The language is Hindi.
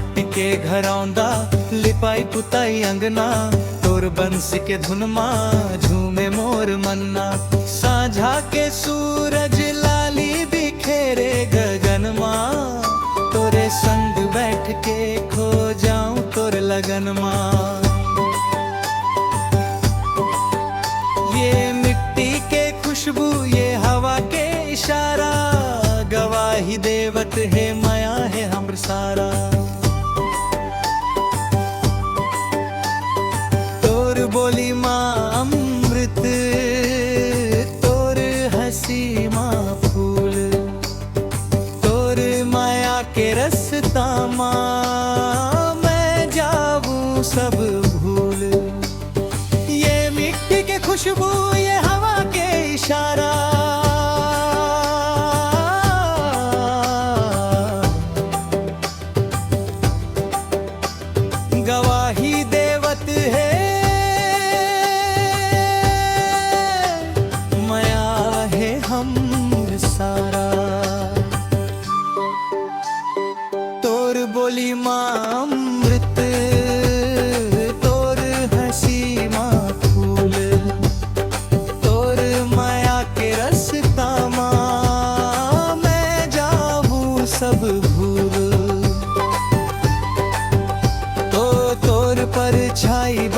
माटी के घरौंदा लिपाई पुताई अंगना, तोर बंसी के धुन माँ झूमे मोर मन्ना। साझा के सूरज लाली बिखेरे गगन माँ, तोरे संग बैठ के खो जाऊं तोर लगन माँ। ये मिट्टी के खुशबू ये हवा के इशारा, गवाही देवत है माया है हमर सारा। तोर बोली माँ अमृत, तोर हंसी माँ फूल, तोर माया के रस्ता माँ मैं जाऊं सब भूल। ये मिट्टी के खुशबू ये हवा के इशारा, गवाही देवत है माया है हम सारा। तोर बोली माँ अमृत, तोर हंसी माँ फूल, तोर माया के रस्ता माँ मैं जाऊं सब भूल। तो तोर परछाई